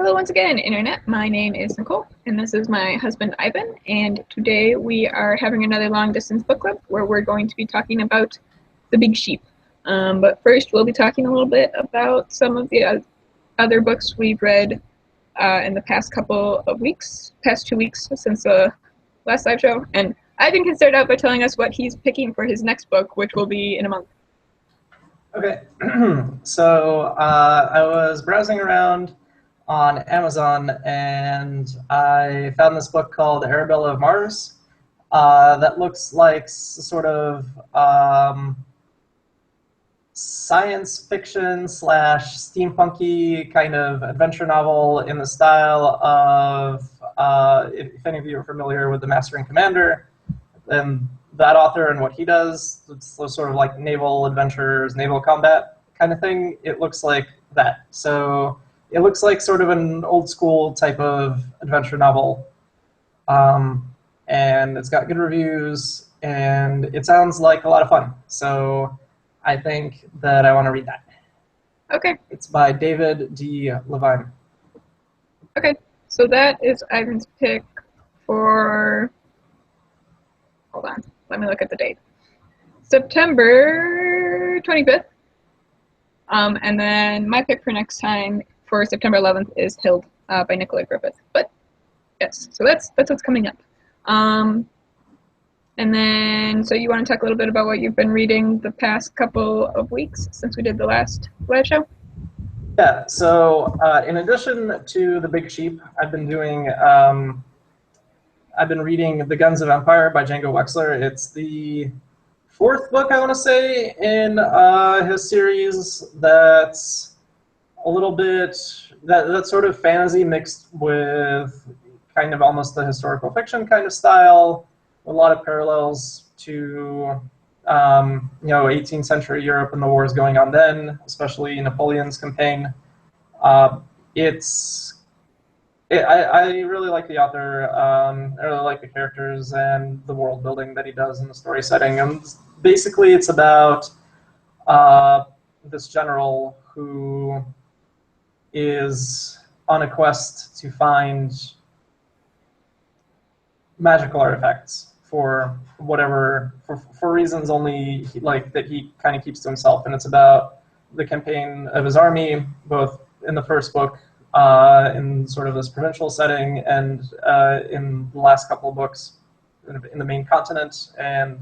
Hello once again, Internet. My name is Nicole, and this is my husband Ivan, and today we are having another long-distance book club where we're going to be talking about The Big Sheep. But first, we'll be talking a little bit about some of the other books we've read in the past couple of weeks, past 2 weeks since the last live show. And Ivan can start out by telling us what he's picking for his next book, which will be in a month. Okay, so I was browsing around on Amazon and I found this book called Arabella of Mars that looks like sort of science fiction slash steampunky kind of adventure novel in the style of, if any of you are familiar with The Master and Commander, then that author and what he does, it's sort of like naval adventures, naval combat kind of thing. It looks like that. So it looks like sort of an old school type of adventure novel. And it's got good reviews and it sounds like a lot of fun. So I think that I want to read that. Okay. It's by David D. Levine. Okay, so that is Ivan's pick for, hold on, let me look at the date. September 25th. And then my pick for next time for September 11th is Hild by Nicola Griffith. But yes, so that's what's coming up. And then, so you want to talk a little bit about what you've been reading the past couple of weeks since we did the last live show? Yeah, so in addition to The Big Sheep, I've been doing, I've been reading The Guns of Empire by Django Wexler. It's the fourth book, I want to say, in his series that's a little bit, that's sort of fantasy mixed with kind of almost the historical fiction kind of style, a lot of parallels to 18th century Europe and the wars going on then, especially Napoleon's campaign. I really like the author. I really like the characters and the world building that he does in the story setting. And basically, it's about this general who is on a quest to find magical artifacts for whatever, for reasons only that he kind of keeps to himself. And it's about the campaign of his army, both in the first book, in sort of this provincial setting, and in the last couple of books in the main continent, and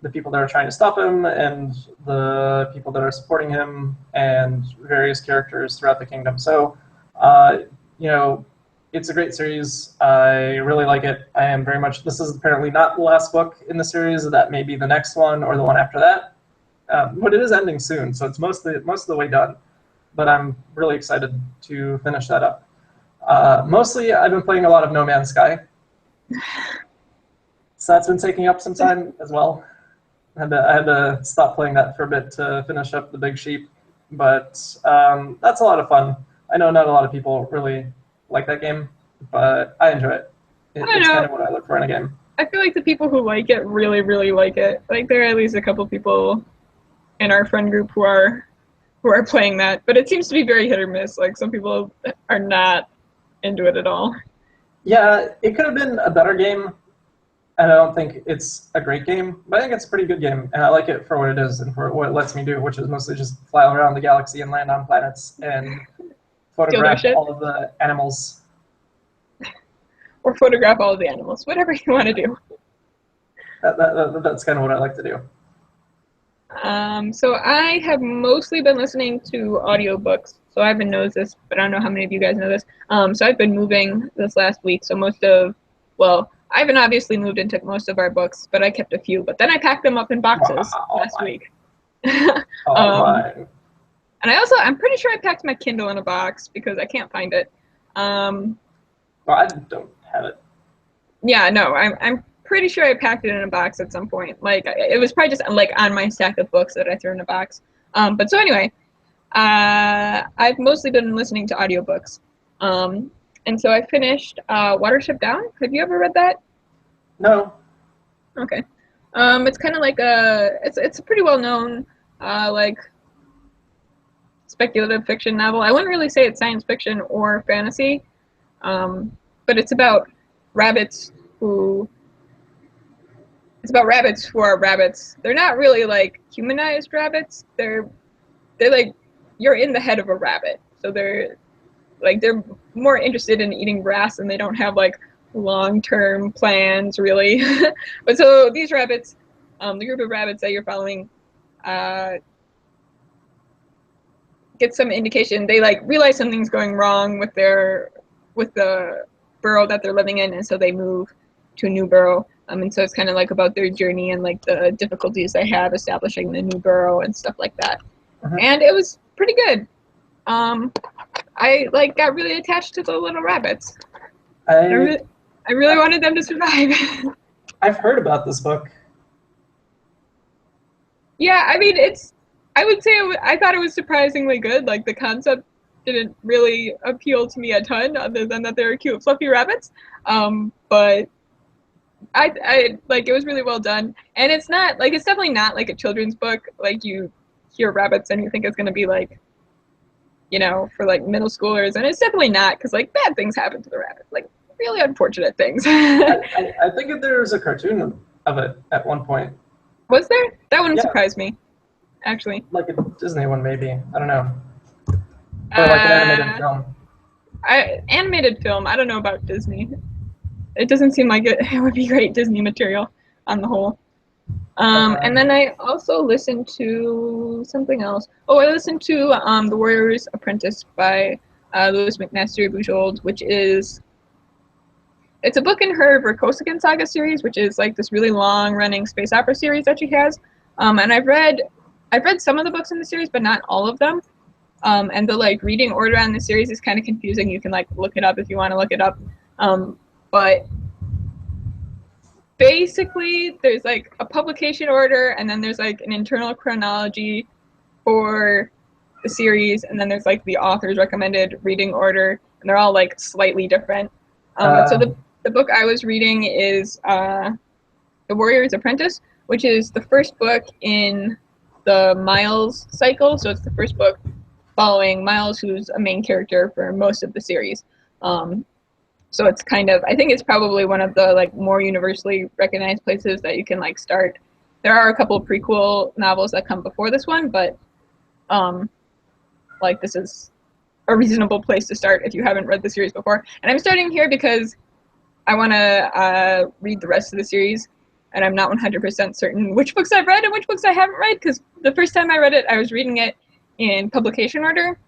the people that are trying to stop him, and the people that are supporting him, and various characters throughout the kingdom. So, it's a great series. I really like it. I am very much, this is apparently not the last book in the series. That may be the next one or the one after that. But it is ending soon, so it's most of the way done. But I'm really excited to finish that up. Mostly, I've been playing a lot of No Man's Sky. So that's been taking up some time as well. I had to stop playing that for a bit to finish up The Big Sheep. But that's a lot of fun. I know not a lot of people really like that game, but I enjoy it. It's kind of what I look for in a game. I feel like the people who like it really, really like it. Like, there are at least a couple people in our friend group who are playing that, but it seems to be very hit or miss. Like, some people are not into it at all. Yeah, it could have been a better game, and I don't think it's a great game, but I think it's a pretty good game, and I like it for what it is and for what it lets me do, which is mostly just fly around the galaxy and land on planets and photograph all of the animals. Or photograph all of the animals, whatever you want to do. That's kind of what I like to do. So I have mostly been listening to audiobooks. So Ivan knows this, but I don't know how many of you guys know this. So I've been moving this last week. So Ivan obviously moved and took most of our books, but I kept a few. But then I packed them up in boxes last week. And I'm pretty sure I packed my Kindle in a box because I can't find it. Well, I don't have it. Yeah, no, I'm pretty sure I packed it in a box at some point. Like, it was probably just like on my stack of books that I threw in a box. But so anyway, I've mostly been listening to audiobooks. And so I finished Watership Down. Have you ever read that? No. Okay. It's kind of like it's a pretty well known speculative fiction novel. I wouldn't really say it's science fiction or fantasy, but it's about rabbits who are rabbits. They're not really like humanized rabbits. They're like you're in the head of a rabbit, so they're more interested in eating grass, and they don't have like long-term plans really. But so these rabbits, the group of rabbits that you're following, get some indication. They like realize something's going wrong with the burrow that they're living in, and so they move to a new burrow. And so it's kind of like about their journey and like the difficulties they have establishing the new burrow and stuff like that. And it was pretty good. I like got really attached to the little rabbits. I really wanted them to survive. I've heard about this book. Yeah, I mean, I would say I thought it was surprisingly good. Like the concept didn't really appeal to me a ton, other than that they're cute, fluffy rabbits. But I like it was really well done, and it's definitely not like a children's book. Like you hear rabbits and you think it's gonna be like, for like middle schoolers, and it's definitely not, because like bad things happen to the rabbits, like really unfortunate things. I think there was a cartoon of it at one point. Was there? That wouldn't surprise me, actually. Like a Disney one, maybe. I don't know. Or like an animated film. Animated film. I don't know about Disney. It doesn't seem like it would be great Disney material on the whole. And then I also listened to something else. Oh, I listened to The Warrior's Apprentice by Louis McMaster-Bujold, which is it's a book in her Kroese saga series, which is like this really long-running space opera series that she has. And I've read some of the books in the series, but not all of them. And the like reading order on the series is kind of confusing. You can like look it up if you want to look it up. But basically, there's like a publication order, and then there's like an internal chronology for the series, and then there's like the author's recommended reading order, and they're all like slightly different. So the book I was reading is The Warrior's Apprentice, which is the first book in the Miles cycle. So it's the first book following Miles, who's a main character for most of the series. So it's kind of, I think it's probably one of the like more universally recognized places that you can like start. There are a couple of prequel novels that come before this one, but like this is a reasonable place to start if you haven't read the series before. And I'm starting here because I want to read the rest of the series, and I'm not 100% certain which books I've read and which books I haven't read, because the first time I read it, I was reading it in publication order,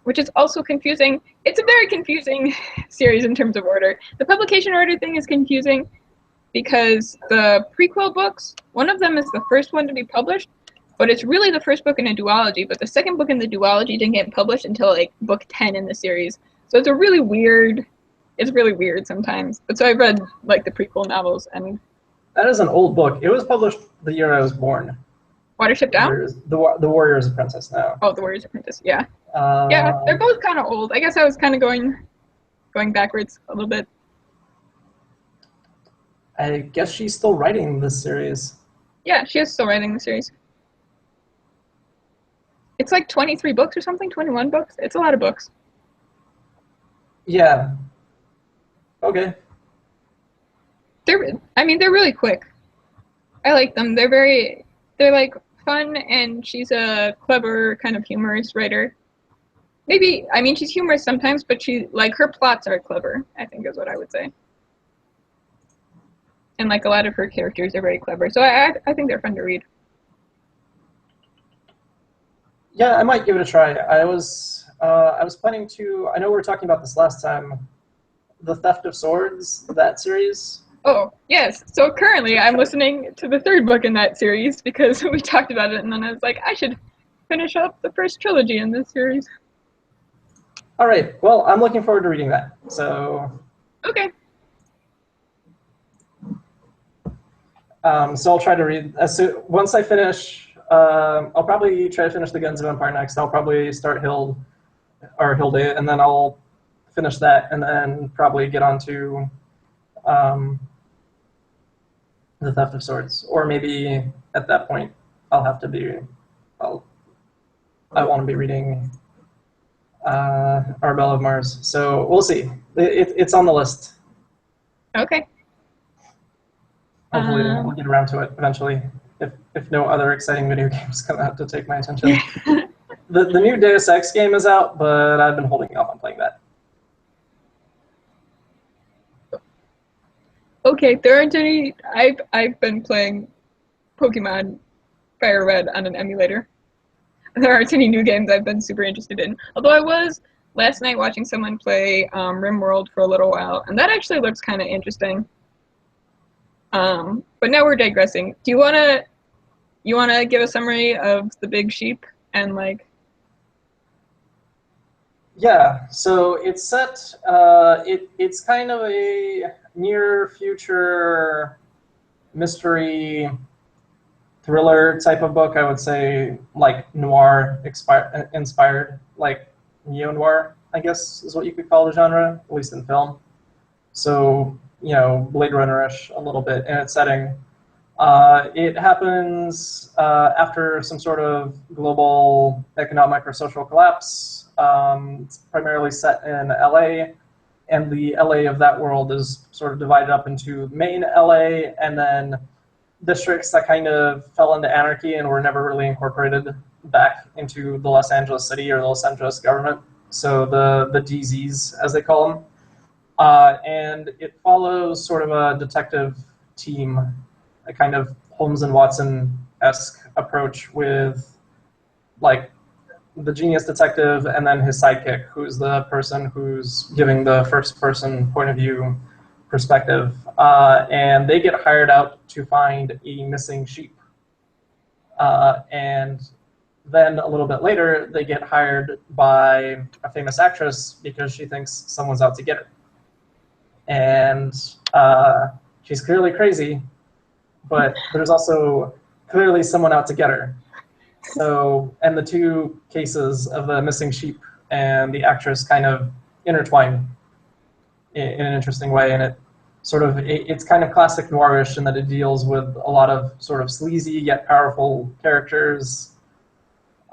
which is also confusing. It's a very confusing series in terms of order. The publication order thing is confusing because the prequel books, one of them is the first one to be published, but it's really the first book in a duology, but the second book in the duology didn't get published until like book 10 in the series. So it's really weird sometimes. But so I've read like the prequel novels. And that is an old book. It was published the year I was born. Watership Down? The Warrior's Apprentice now. Oh, The Warrior's Apprentice, yeah. Yeah, they're both kind of old. I guess I was kind of going backwards a little bit. I guess she's still writing this series. Yeah, she is still writing the series. It's like 23 books or something, 21 books. It's a lot of books. Yeah. Okay. They're really quick. I like them. They're like fun, and she's a clever kind of humorous writer. Maybe, she's humorous sometimes, but her plots are clever, I think is what I would say. And like a lot of her characters are very clever. So I think they're fun to read. Yeah, I might give it a try. I was planning to, I know we were talking about this last time, The Theft of Swords, that series. Oh, yes. So currently I'm listening to the third book in that series because we talked about it, and then I was like, I should finish up the first trilogy in this series. All right. Well, I'm looking forward to reading that. So. Okay. So I'll try to read once I finish. I'll probably try to finish the Guns of Empire next. I'll probably start Hilde, and then I'll finish that, and then probably get on to The Theft of Swords. Or maybe at that point, I'll I want to be reading Arabelle of Mars. So we'll see. It's on the list. Okay. Hopefully we'll get around to it eventually, if no other exciting video games come out to take my attention. The new Deus Ex game is out, but I've been holding off on playing that. Okay, there aren't any. I've been playing Pokemon Fire Red on an emulator. There aren't any new games I've been super interested in. Although I was last night watching someone play RimWorld for a little while, and that actually looks kind of interesting. But now we're digressing. Do you wanna give a summary of the Big Sheep and like? Yeah, so it's set. It's kind of a near future mystery thriller type of book. I would say like noir inspired, like neo noir, I guess is what you could call the genre, at least in film. So Blade Runner-ish a little bit in its setting. It happens after some sort of global economic or social collapse. It's primarily set in LA, and the LA of that world is sort of divided up into main LA and then districts that kind of fell into anarchy and were never really incorporated back into the Los Angeles city or the Los Angeles government. So the DZs, as they call them. And it follows sort of a detective team, a kind of Holmes and Watson-esque approach with like the genius detective and then his sidekick, who's the person who's giving the first-person point of view perspective. And they get hired out to find a missing sheep. And then a little bit later, they get hired by a famous actress because she thinks someone's out to get her. And she's clearly crazy, but there's also clearly someone out to get her. So, and the two cases of the missing sheep and the actress kind of intertwine in an interesting way, and it's kind of classic noirish in that it deals with a lot of sort of sleazy yet powerful characters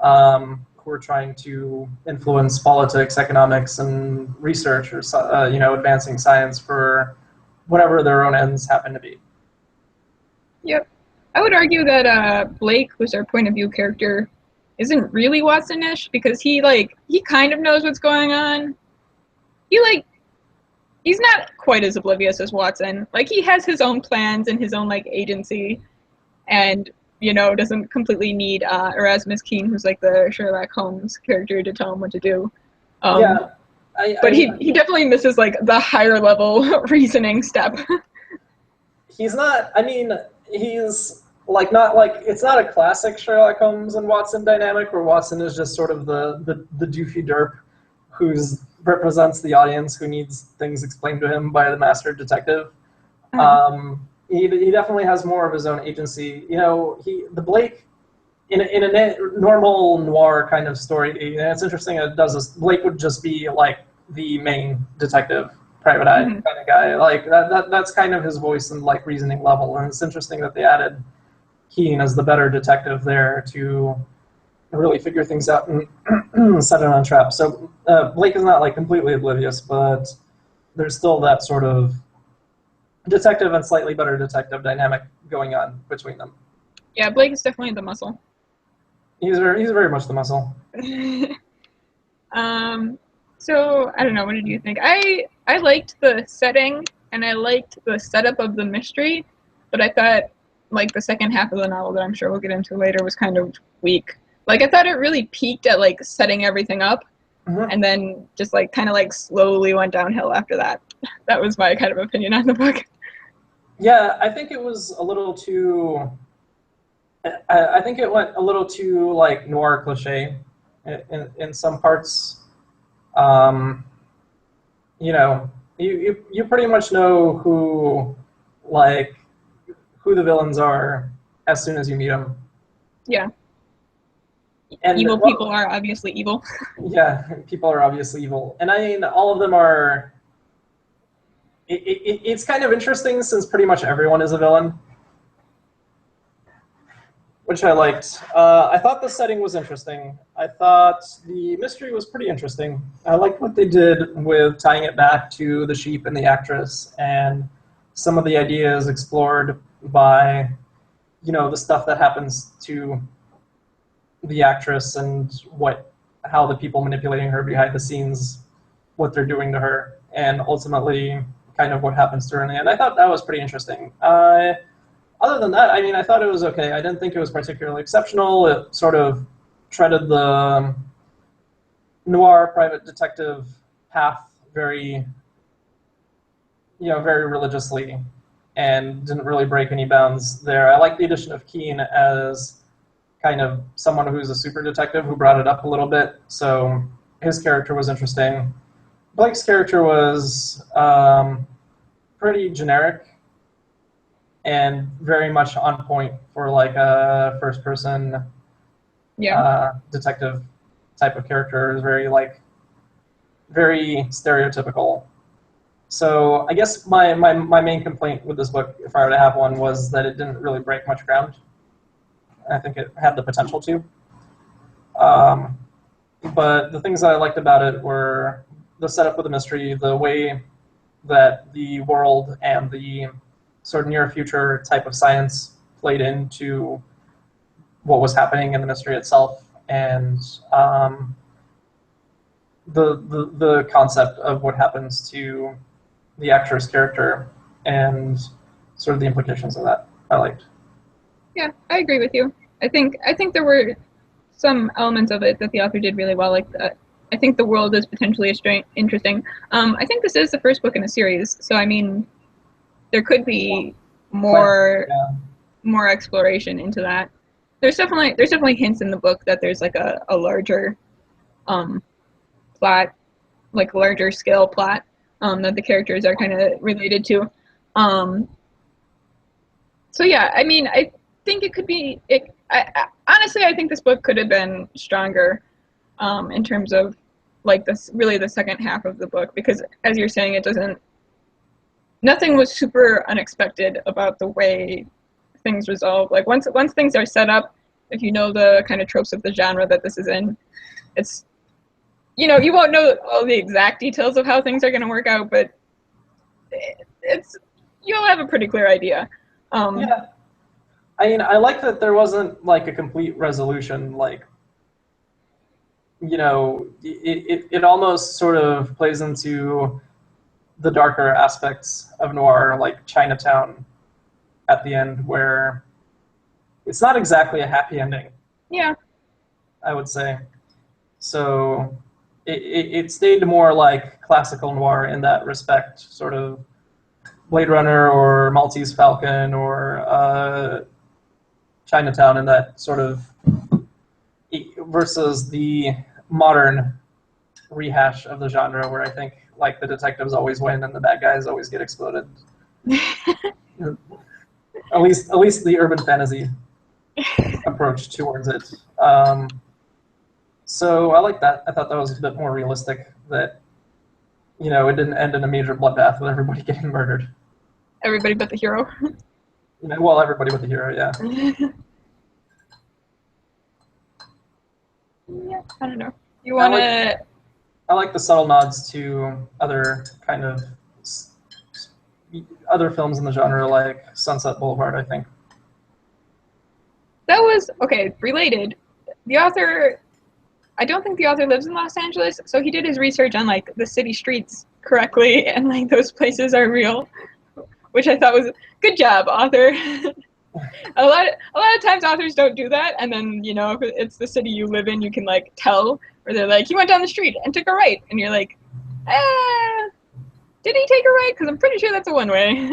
who are trying to influence politics, economics, and research, or advancing science for whatever their own ends happen to be. Yep. I would argue that Blake, who's our point of view character, isn't really Watson-ish because he kind of knows what's going on. He's not quite as oblivious as Watson. Like, he has his own plans and his own like agency, and doesn't completely need Erasmus Keene, who's like the Sherlock Holmes character, to tell him what to do. But he definitely misses like the higher level reasoning step. He's not. I mean, he's like not like it's not a classic Sherlock Holmes and Watson dynamic where Watson is just sort of the doofy derp who represents the audience who needs things explained to him by the master detective. He definitely has more of his own agency. The Blake in a normal noir kind of story. And it's interesting that it does this. Blake would just be like the main detective, private eye kind of guy. Like that's kind of his voice and like reasoning level. And it's interesting that they added Keene as the better detective there to really figure things out and set it on trap. So Blake is not like completely oblivious, but there's still that sort of detective and slightly better detective dynamic going on between them. Yeah, Blake is definitely the muscle. He's very much the muscle. So I don't know. What did you think? I liked the setting and I liked the setup of the mystery, but I thought like the second half of the novel that I'm sure we'll get into later was kind of weak. Like I thought it really peaked at like setting everything up, and then just like kind of like slowly went downhill after that. That was my kind of opinion on the book. Yeah, I think it was a little too. I think it went a little too like noir cliche in some parts. You pretty much know who the villains are as soon as you meet them. Yeah. And evil people are obviously evil. Yeah, people are obviously evil, and I mean all of them are. It's kind of interesting since pretty much everyone is a villain. which I liked. I thought the setting was interesting. I thought the mystery was pretty interesting. I liked what they did with tying it back to the sheep and the actress, and some of the ideas explored by, the stuff that happens to the actress and how the people manipulating her behind the scenes, what they're doing to her, and ultimately kind of what happens to her in the end. I thought that was pretty interesting. Other than that, I thought it was okay. I didn't think it was particularly exceptional. It sort of treaded the noir private detective path very, very religiously, and didn't really break any bounds there. I like the addition of Keen as kind of someone who's a super detective who brought it up a little bit. So his character was interesting. Blake's character was pretty generic and very much on point for like a first-person detective type of character. Is very stereotypical. So I guess my main complaint with this book, if I were to have one, was that it didn't really break much ground. I think it had the potential to. But the things that I liked about it were the setup of the mystery, the way that the world and the sort of near future type of science played into what was happening in the mystery itself, and the concept of what happens to the actor's character and sort of the implications of that. I liked. Yeah, I agree with you. I think there were some elements of it that the author did really well. Like I think the world is potentially interesting. I think this is the first book in a series, so I mean, there could be more exploration into that. There's definitely hints in the book that there's like a larger plot, like larger scale plot that the characters are kind of related to. So yeah, I mean, I think it could be. Honestly, I think this book could have been stronger in terms of like this really the second half of the book, because as you're saying, nothing was super unexpected about the way things resolve. Like once things are set up, if you know the kind of tropes of the genre that this is in, it's you won't know all the exact details of how things are going to work out, but you'll have a pretty clear idea. Yeah. I mean, I like that there wasn't like a complete resolution. Like, it almost sort of plays into the darker aspects of noir, like Chinatown at the end, where it's not exactly a happy ending. Yeah. I would say. So it stayed more like classical noir in that respect, sort of Blade Runner or Maltese Falcon or Chinatown in that sort of, versus the modern rehash of the genre where I think like the detectives always win and the bad guys always get exploded. at least the urban fantasy approach towards it. So I like that. I thought that was a bit more realistic, that it didn't end in a major bloodbath with everybody getting murdered. Everybody but the hero. Well, everybody but the hero, yeah. Yeah, I don't know. You want to... I like the subtle nods to other kind of other films in the genre, like Sunset Boulevard, I think. That was, okay, related. The author, I don't think the author lives in Los Angeles, so he did his research on like the city streets correctly, and like those places are real, which I thought was good job, author. a lot of times authors don't do that, and then if it's the city you live in, you can like tell, or they're like, he went down the street and took a right, and you're like, did he take a right? Because I'm pretty sure that's a one-way.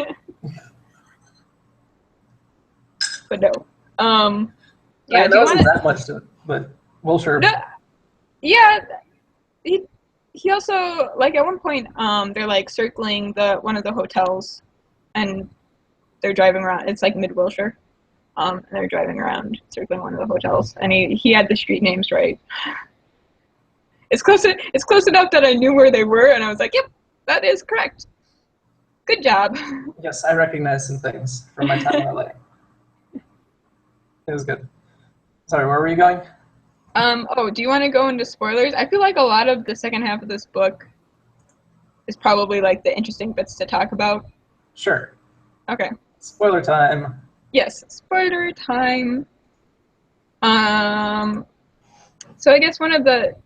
But no. Yeah, there wasn't that much to it, but well, sure. No, yeah, he also, like, at one point, they're like circling one of the hotels, and they're driving around. It's like mid-Wilshire. And they're driving around circling one of the hotels, and he had the street names right. It's close enough that I knew where they were, and I was like, yep, that is correct. Good job. Yes, I recognize some things from my time in LA. It was good. Sorry, where were you going? Oh, do you want to go into spoilers? I feel like a lot of the second half of this book is probably like the interesting bits to talk about. Sure. Okay. Spoiler time. Yes, spoiler time. Um, so I guess one of the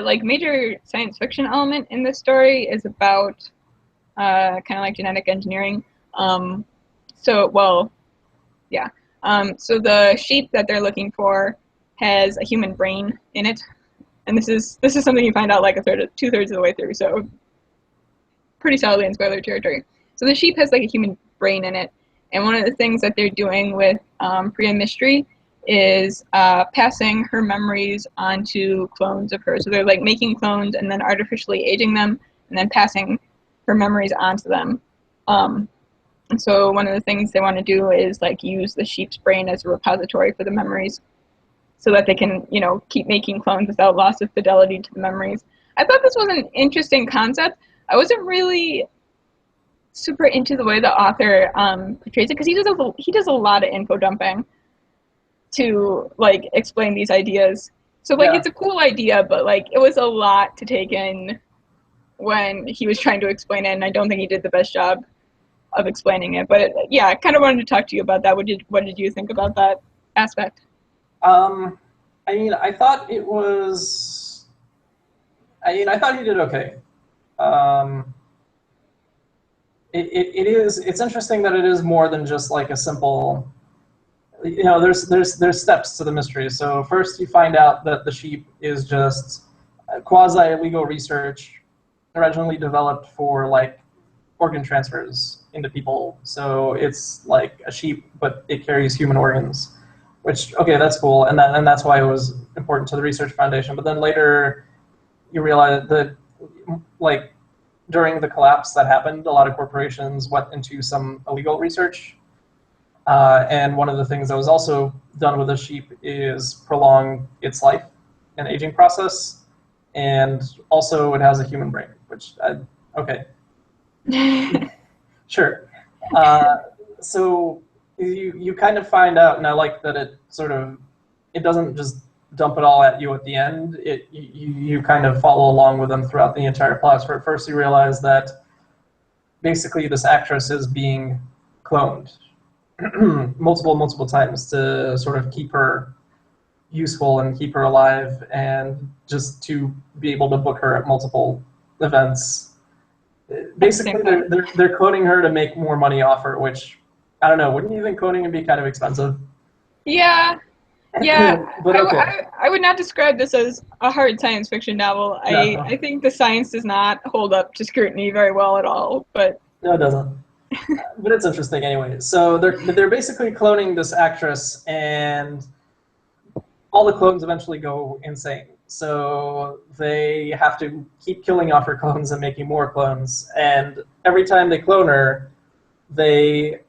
like major science fiction element in this story is about kind of like genetic engineering. Um, so well, yeah. So the sheep that they're looking for has a human brain in it, and this is something you find out like two-thirds of the way through. So pretty solidly in spoiler territory. So the sheep has like a human brain in it, and one of the things that they're doing with Priya Mystery is passing her memories onto clones of her. So they're like making clones and then artificially aging them, and then passing her memories onto them. And so one of the things they want to do is like use the sheep's brain as a repository for the memories, so that they can, keep making clones without loss of fidelity to the memories. I thought this was an interesting concept. I wasn't really super into the way the author portrays it because he does a lot of info dumping to like explain these ideas. So like Yeah. it's a cool idea, but like it was a lot to take in when he was trying to explain it, and I don't think he did the best job of explaining it. But yeah, I kind of wanted to talk to you about that. What did you think about that aspect? Um, I mean, I thought it was. I thought he did okay. Um, it's interesting that it is more than just like a simple. There's steps to the mystery. So first, you find out that the sheep is just quasi legal research, originally developed for like organ transfers into people. So it's like a sheep, but it carries human organs, which okay, that's cool, and that's why it was important to the research foundation. But then later, you realize that like during the collapse that happened, a lot of corporations went into some illegal research. And one of the things that was also done with the sheep is prolong its life and aging process. And also, it has a human brain, which, okay, sure. Uh, so you kind of find out, and I like that it doesn't just dump it all at you at the end. You kind of follow along with them throughout the entire plot. So at first you realize that basically this actress is being cloned multiple times to sort of keep her useful and keep her alive, and just to be able to book her at multiple events. At the same Basically, time. they're cloning her to make more money off her, which I don't know. Wouldn't you think cloning would be kind of expensive? Yeah, yeah. But okay, I would not describe this as a hard science fiction novel. I no, think the science does not hold up to scrutiny very well at all. But no, it doesn't. But it's interesting anyway. So they're basically cloning this actress, and all the clones eventually go insane. So they have to keep killing off her clones and making more clones. And every time they clone her, they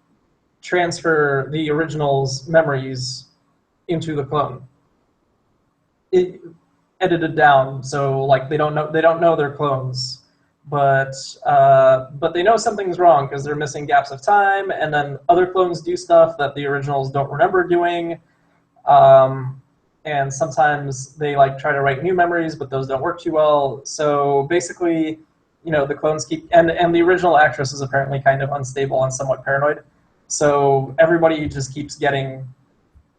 transfer the original's memories into the clone. It, edited down, so like they don't know they're clones, but they know something's wrong because they're missing gaps of time, and then other clones do stuff that the originals don't remember doing. Um, and sometimes they like try to write new memories, but those don't work too well. So basically, the clones keep, and the original actress is apparently kind of unstable and somewhat paranoid. So everybody just keeps getting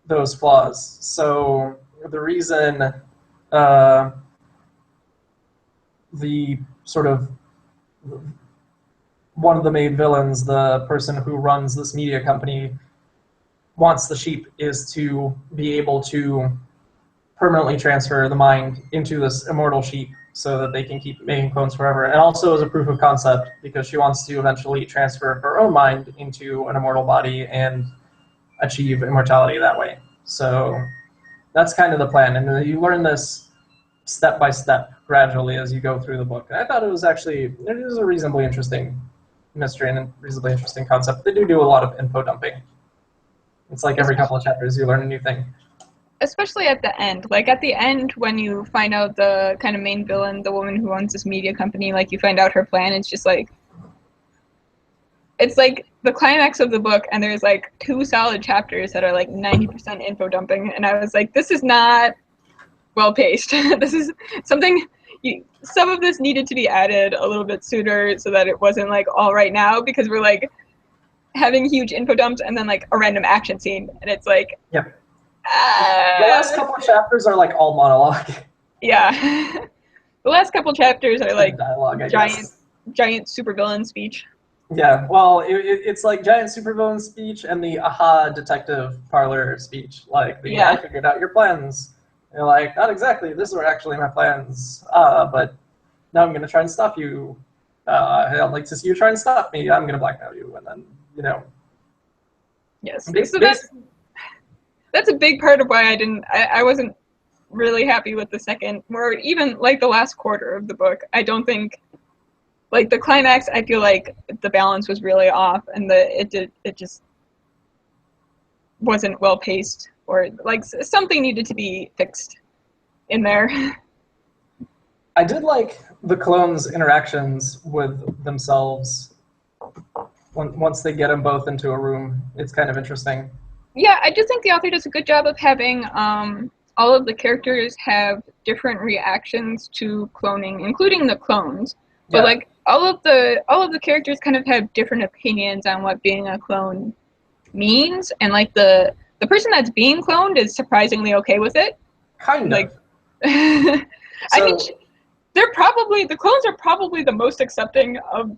those flaws. So the reason uh, the sort of one of the main villains, the person who runs this media company, wants the sheep is to be able to permanently transfer the mind into this immortal sheep so that they can keep making clones forever. And also as a proof of concept, because she wants to eventually transfer her own mind into an immortal body and achieve immortality that way. So that's kind of the plan. And you learn this step by step gradually as you go through the book. And I thought it is a reasonably interesting mystery and a reasonably interesting concept. They do a lot of info dumping. It's like every couple of chapters you learn a new thing. especially at the end, like at the end when you find out the kind of main villain, the woman who owns this media company, like you find out her plan, it's just like it's like the climax of the book, and there's like 2 solid chapters that are like 90% info dumping, and I was like, this is not well paced. This is something. Some of this needed to be added a little bit sooner so that it wasn't like all right now, because we're like having huge info dumps and then like a random action scene, and it's like, Yep. The last couple of chapters are like all monologue. Yeah. The last couple chapters are like dialogue, I giant guess. giant supervillain speech. Yeah, well, it's like giant supervillain speech and the aha detective parlor speech. Like, I figured out your plans. And you're like, not exactly, these were actually my plans. But now I'm going to try and stop you. I don't like to see you try and stop me. I'm going to blackmail you. And then, Yes. So that's a big part of why I wasn't really happy with the second, or even like the last quarter of the book. I don't think, like, the climax, I feel like the balance was really off, and it just wasn't well paced, or like something needed to be fixed in there. I did like the clones' interactions with themselves once they get them both into a room. It's kind of interesting. Yeah, I just think the author does a good job of having all of the characters have different reactions to cloning, including the clones. But Yeah. like all of the characters kind of have different opinions on what being a clone means, and like the person that's being cloned is surprisingly okay with it. Kind Like, of. I mean, the clones are probably the most accepting of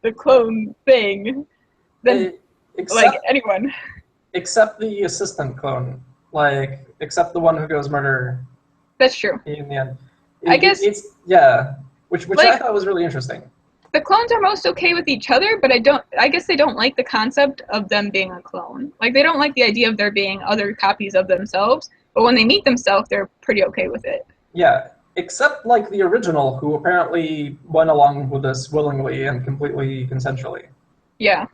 the clone thing than like anyone. Except the assistant clone, like, except the one who goes murder. That's true. In the end, I guess which like, I thought was really interesting. The clones are most okay with each other, but I guess they don't like the concept of them being a clone. Like, they don't like the idea of there being other copies of themselves, but when they meet themselves, they're pretty okay with it. Yeah, except like the original, who apparently went along with this willingly and completely consensually. Yeah.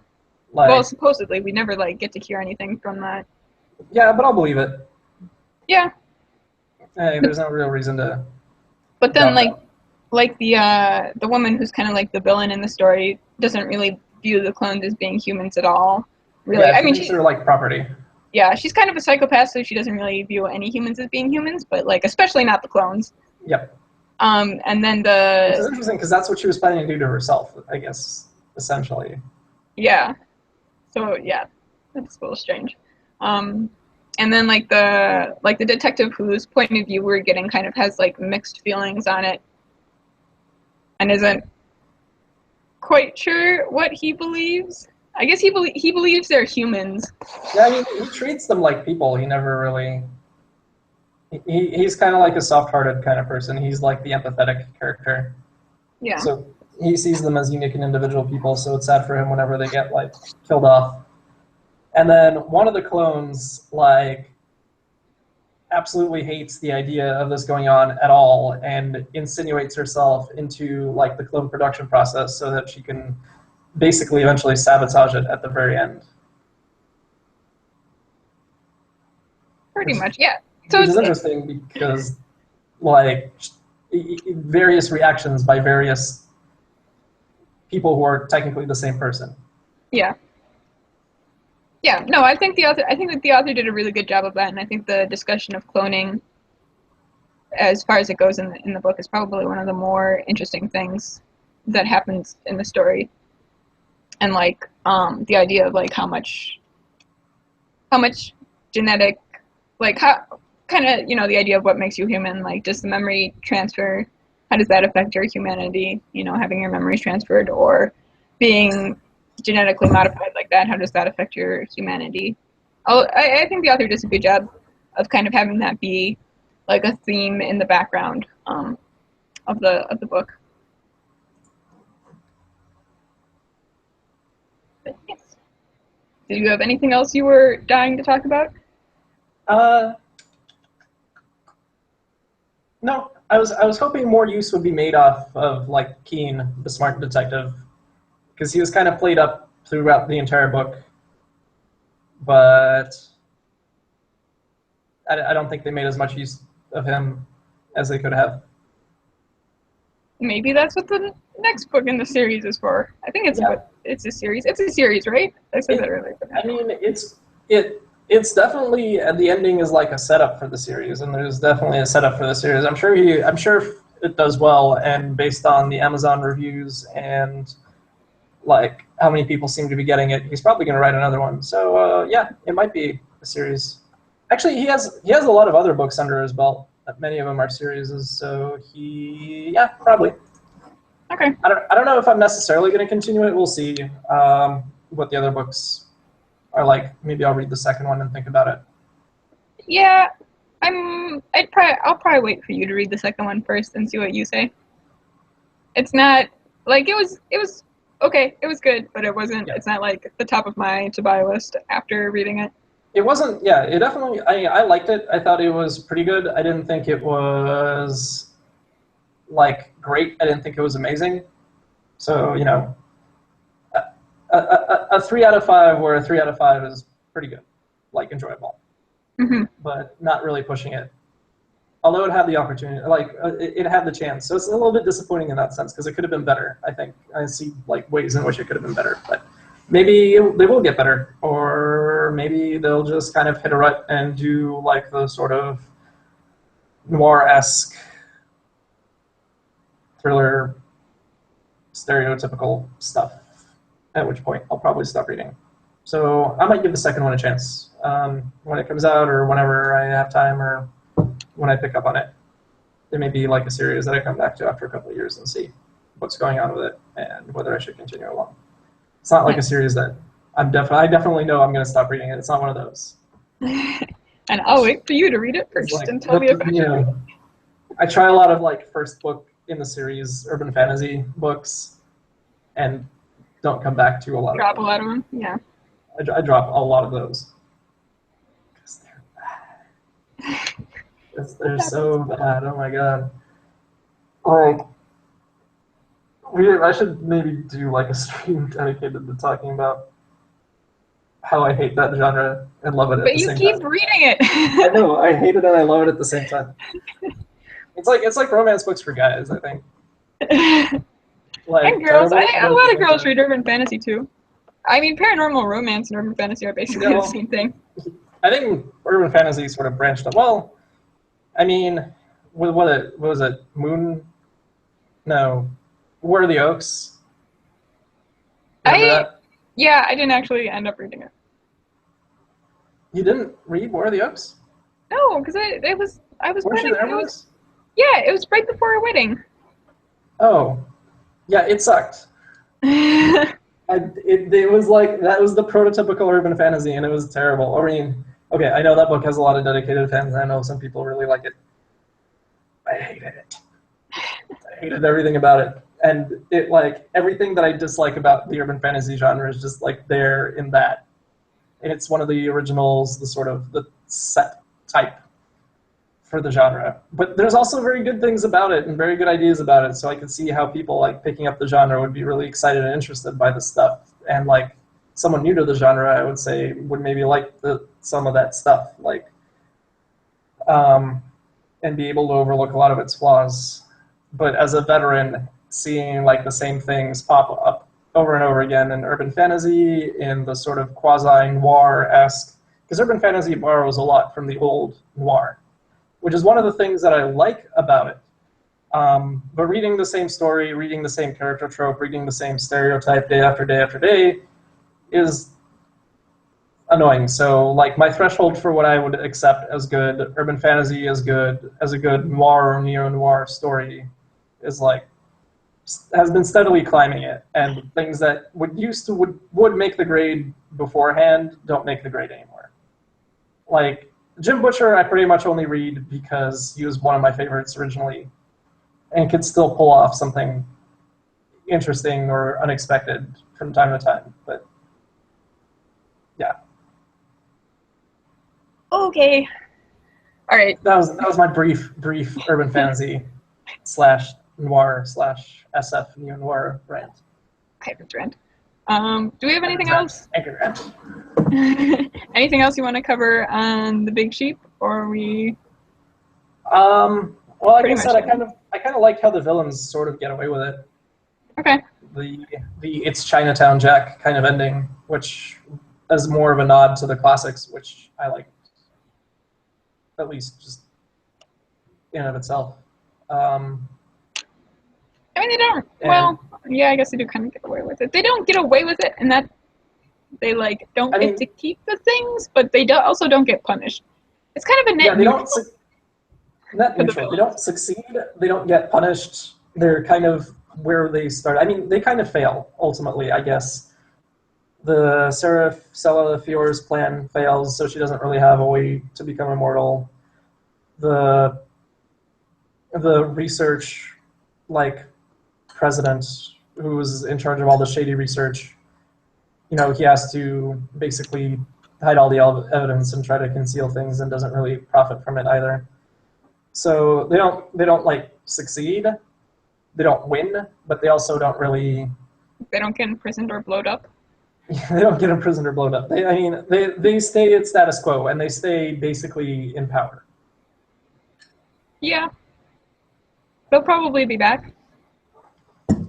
Like, well, supposedly we never like get to hear anything from that. Yeah, but I'll believe it. Yeah. Hey, there's no real reason to. But then like the woman who's kind of like the villain in the story doesn't really view the clones as being humans at all. Really, Yeah, she thinks they're like property. Yeah, she's kind of a psychopath, so she doesn't really view any humans as being humans, but like especially not the clones. Yep. And then which is interesting because that's what she was planning to do to herself, I guess, essentially. Yeah. So yeah, that's a little strange. And then like the detective whose point of view we're getting kind of has like mixed feelings on it, and isn't quite sure what he believes. I guess he believes they're humans. Yeah, I mean, he treats them like people. He never really. He's kind of like a soft-hearted kind of person. He's like the empathetic character. Yeah. So he sees them as unique and individual people. So it's sad for him whenever they get like killed off. And then one of the clones like absolutely hates the idea of this going on at all and insinuates herself into like the clone production process so that she can basically eventually sabotage it at the very end. Pretty much, yeah. So which is interesting because like various reactions by various people who are technically the same person. Yeah. Yeah, no, I think that the author did a really good job of that, and I think the discussion of cloning, as far as it goes in the book, is probably one of the more interesting things that happens in the story. And like the idea of like how much genetic, like how kind of, the idea of what makes you human, like does the memory transfer, how does that affect your humanity, having your memories transferred, or being genetically modified like that, how does that affect your humanity? I think the author does a good job of kind of having that be like a theme in the background of the book. But yes. Did you have anything else you were dying to talk about? No, I was hoping more use would be made off of like Keen, the smart detective, because he was kind of played up throughout the entire book, but I don't think they made as much use of him as they could have. maybe that's what the next book in the series is for. I think it's Yeah. it's a series. It's a series, right? I said that earlier. I mean, it's definitely the ending is like a setup for the series, and there's definitely a setup for the series. I'm sure if it does well, and based on the Amazon reviews and like how many people seem to be getting it, he's probably going to write another one. So yeah, it might be a series. Actually, he has a lot of other books under his belt. Many of them are series, so yeah, probably. Okay. I don't know if I'm necessarily going to continue it. We'll see what the other books are like. Maybe I'll read the second one and think about it. Yeah, I'll probably wait for you to read the second one first and see what you say. It's not like it was okay. It was good, but it wasn't. Yeah. It's not like the top of my to buy list after reading it. It wasn't. Yeah, it definitely. I liked it. I thought it was pretty good. I didn't think it was like great. I didn't think it was amazing. So a 3 out of 5 or a 3 out of 5 is pretty good, like enjoyable, but not really pushing it. Although it had the opportunity, like it had the chance, so it's a little bit disappointing in that sense because it could have been better. I think I see like ways in which it could have been better, but maybe they will get better, or maybe they'll just kind of hit a rut and do like the sort of noir-esque thriller stereotypical stuff, at which point I'll probably stop reading. So I might give the second one a chance when it comes out or whenever I have time or when I pick up on it. It may be like a series that I come back to after a couple of years and see what's going on with it and whether I should continue along. It's not like a series that I definitely know I'm going to stop reading it. It's not one of those. And I'll wait for you to read it first like, and tell me about it. I try a lot of like first book in the series urban fantasy books and don't come back to a lot Drop of them. a lot of them, yeah. I drop a lot of those because they're bad. They're so bad. Oh my god. Like, I should maybe do like a stream dedicated to talking about how I hate that genre and love it at But the you same keep time. reading it. I know, I hate it and I love it at the same time. It's like romance books for guys, I think. Like, And girls. A lot of girls time. read urban fantasy too. I mean, paranormal romance and urban fantasy are basically the same thing. I think urban fantasy sort of branched up. Well, I mean, what was it? No, War of the Oaks. Remember that? Yeah, I didn't actually end up reading it. You didn't read War of the Oaks? No, because I was Weren't planning. you there for this? Yeah, it was right before our wedding. Oh, yeah, it sucked. It was like, that was the prototypical urban fantasy, and it was terrible. I mean, okay, I know that book has a lot of dedicated fans, and I know some people really like it. I hated it. I hated everything about it. And it, like, everything that I dislike about the urban fantasy genre is just, like, there in that. And it's one of the originals, the sort of, the set type for the genre. But there's also very good things about it and very good ideas about it, so I could see how people like picking up the genre would be really excited and interested by the stuff. And like someone new to the genre, I would say would maybe like some of that stuff, like and be able to overlook a lot of its flaws. But as a veteran, seeing like the same things pop up over and over again in urban fantasy, in the sort of quasi-noir-esque, because urban fantasy borrows a lot from the old noir, which is one of the things that I like about it. But reading the same story, reading the same character trope, reading the same stereotype day after day after day is annoying. So like my threshold for what I would accept as good urban fantasy as a good noir or neo-noir story is like has been steadily climbing it, and things that would make the grade beforehand don't make the grade anymore. Like Jim Butcher, I pretty much only read because he was one of my favorites originally and could still pull off something interesting or unexpected from time to time. But yeah. Okay. All right. That was my brief urban fantasy / noir / SF neo noir rant. Hyper trend. Do we have anything else? Anything else you want to cover on the Big Sheep, or are we? Well, like I said, I kind of like how the villains sort of get away with it. Okay. The It's Chinatown Jack kind of ending, which is more of a nod to the classics, which I like, at least just in and of itself. I mean, they don't. Well, yeah, I guess they do kind of get away with it. They don't get away with it, and that they like don't get to keep the things, but they also don't get punished. It's kind of a net neutral. Net neutral. They don't succeed. They don't get punished. They're kind of where they start. I mean, they kind of fail ultimately, I guess. The Sarah Fior's plan fails, so she doesn't really have a way to become immortal. The research, like, president who's in charge of all the shady research, you know, he has to basically hide all the evidence and try to conceal things, and doesn't really profit from it either. So they don't like succeed. They don't win, but they also don't really. They don't get imprisoned or blowed up. They don't get imprisoned or blown up. They stay at status quo, and they stay basically in power. Yeah. They'll probably be back.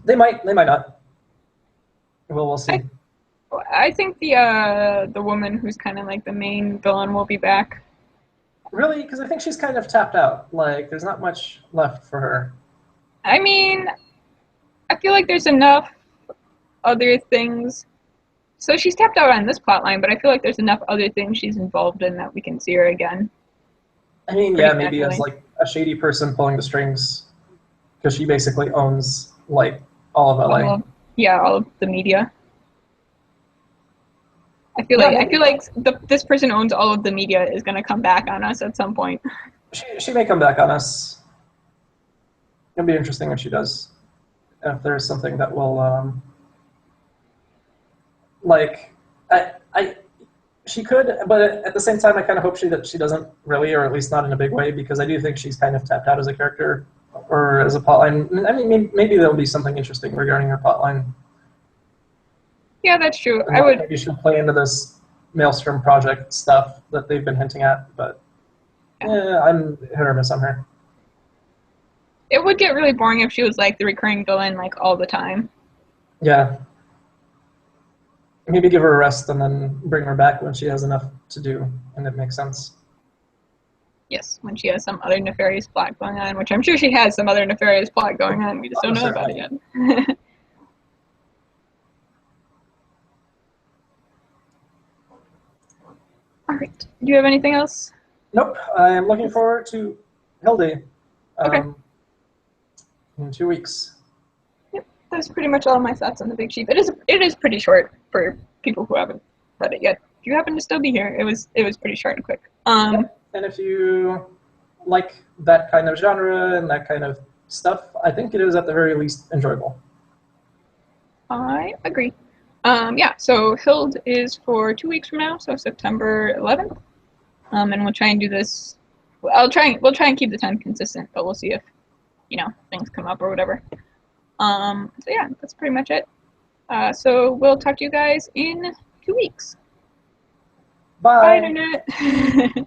They might not. Well, we'll see. I think the woman who's kind of like the main villain will be back. Really? Because I think she's kind of tapped out. Like, there's not much left for her. I mean, I feel like there's enough other things. So she's tapped out on this plotline, but I feel like there's enough other things she's involved in that we can see her again. I mean, yeah, maybe as like a shady person pulling the strings, because she basically owns like all of LA. All of the media. I feel like this person owns all of the media is going to come back on us at some point. She may come back on us. It'll be interesting if she does. If there's something that will, she could, but at the same time, I kind of hope that she doesn't really, or at least not in a big way, because I do think she's kind of tapped out as a character or as a plotline. I mean, maybe there'll be something interesting regarding her plotline. Yeah, that's true. Maybe she'll play into this Maelstrom project stuff that they've been hinting at, but yeah, I'm hit or miss on her. It would get really boring if she was like the recurring villain like all the time. Yeah. Maybe give her a rest and then bring her back when she has enough to do, and it makes sense. Yes, when she has some other nefarious plot going on, which I'm sure she has some other nefarious plot going on. We just don't know about it yet. All right. Do you have anything else? Nope. I'm looking forward to Hill Day. In 2 weeks. Yep. That's pretty much all my thoughts on The Big Sheep. It is pretty short for people who haven't read it yet. If you happen to still be here, it was pretty short and quick. And if you like that kind of genre and that kind of stuff, I think it is at the very least enjoyable. I agree. So Hild is for 2 weeks from now, so September 11th. And we'll try and do this. We'll try and keep the time consistent, but we'll see if, things come up or whatever. So yeah, that's pretty much it. So we'll talk to you guys in 2 weeks. Bye. Bye, Internet.